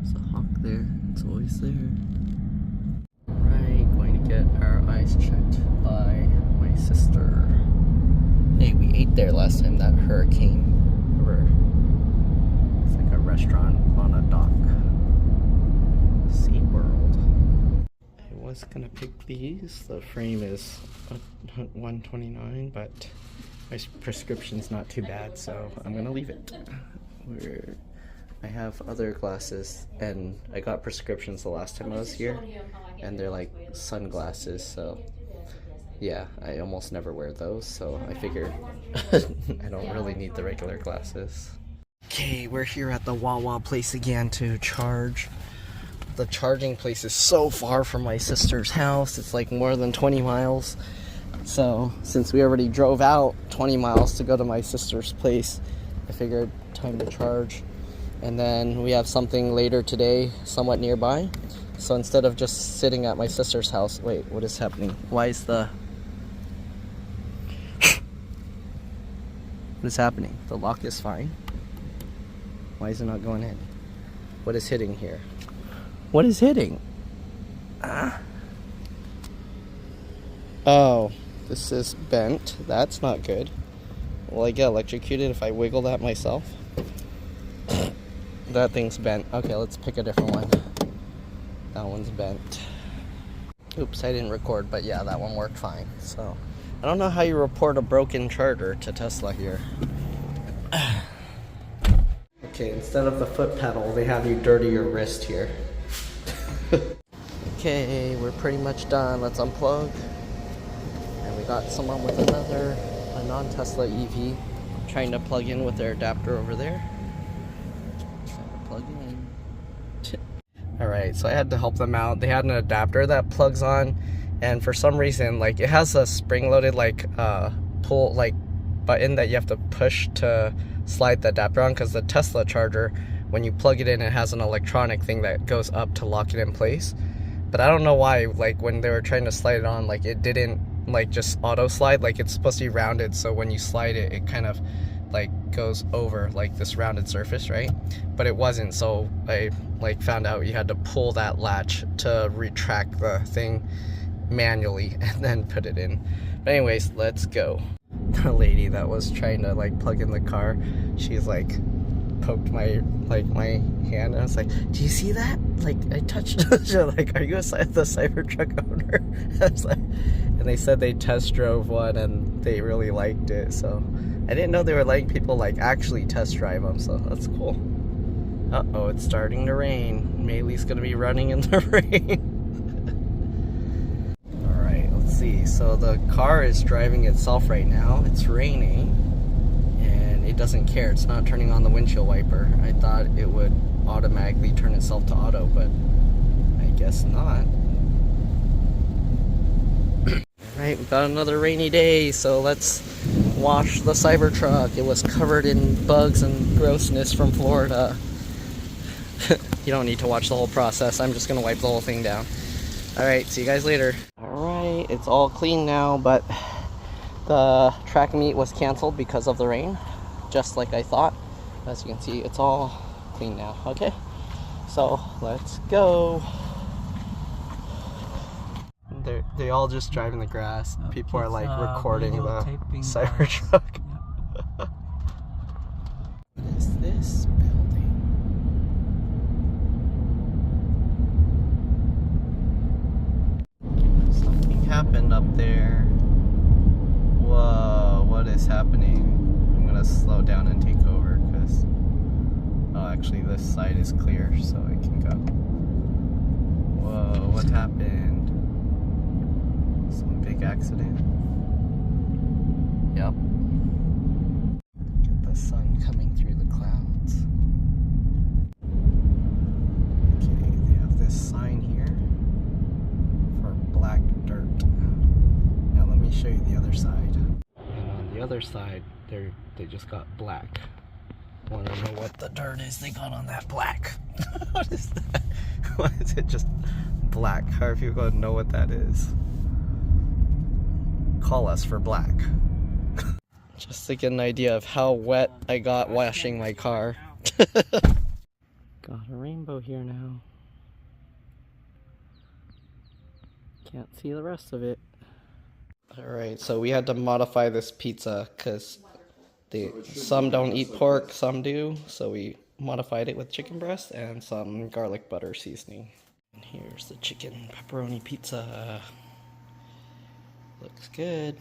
There's a hawk there. It's always there. Alright, going to get our eyes checked by my sister. Hey, we ate there last time, that Hurricane River. It's like a restaurant on a dock. SeaWorld. I was gonna pick these. The frame is $129, but my prescription's not too bad, so I'm gonna leave it. I have other glasses, and I got prescriptions the last time I was here, and they're like sunglasses, so yeah, I almost never wear those, so I figured I don't really need the regular glasses. Okay, we're here at the Wawa place again to charge. The charging place is so far from my sister's house. It's like more than 20 miles. So since we already drove out 20 miles to go to my sister's place, I figured time to charge. And then we have something later today somewhat nearby. So instead of just sitting at my sister's house, wait, what is happening? Why is the... What is happening? The lock is fine. Why is it not going in? What is hitting here? What is hitting? Oh, this is bent. That's not good. Will I get electrocuted if I wiggle that myself? That thing's bent. Okay, let's pick a different one. That one's bent. Oops, I didn't record, but yeah, that one worked fine. So, I don't know how you report a broken charger to Tesla here. Okay, instead of the foot pedal, they have you dirty your wrist here. Okay, we're pretty much done. Let's unplug. And we got someone with a non-Tesla EV trying to plug in with their adapter over there. Trying to plug in. Alright, so I had to help them out. They had an adapter that plugs on, and for some reason, like, it has a spring-loaded, like, pull, like, button that you have to push to slide the adapter on, because the Tesla charger, when you plug it in, it has an electronic thing that goes up to lock it in place. But I don't know why, like, when they were trying to slide it on, like, it didn't, like, just auto slide. Like, it's supposed to be rounded, so when you slide it, it kind of, like, goes over, like, this rounded surface, right? But it wasn't, so I, like, found out you had to pull that latch to retract the thing manually and then put it in. But anyways, let's go. The lady that was trying to, like, plug in the car, she's like poked my hand, and I was like, do you see that? Like, I touched it. Like, are you the Cybertruck owner? I was like, and they said they test drove one and they really liked it, so I didn't know they were letting people, like, actually test drive them, so that's cool. Uh-oh, it's starting to rain. Maylee's gonna be running in the rain. Alright, let's see. So the car is driving itself right now. It's raining, and it doesn't care. It's not turning on the windshield wiper. I thought it would automatically turn itself to auto, but I guess not. Alright, we've got another rainy day, so let's wash the Cybertruck. It was covered in bugs and grossness from Florida. You don't need to watch the whole process. I'm just gonna wipe the whole thing down. Alright, see you guys later. Alright, it's all clean now, but the track meet was canceled because of the rain, just like I thought. As you can see, it's all clean now. Okay, so let's go. They all just drive in the grass. People are, like, recording the Cybertruck. What is this building? Something happened up there. Whoa, what is happening? I'm gonna slow down and take over, because actually this side is clear, so I can go. Whoa, what happened? Some big accident. Yep. Get the sun coming through the clouds. Okay, they have this sign here for black dirt. Now let me show you the other side. And on the other side, they just got black. Want to know what the dirt is they got on that black? What is that? Why is it just black? How are people going to know what that is? Call us for black. Just to get an idea of how wet I got washing my car. Got a rainbow here now. Can't see the rest of it. Alright, so we had to modify this pizza because some don't eat pork, some do. So we modified it with chicken breast and some garlic butter seasoning. And here's the chicken pepperoni pizza. Looks good.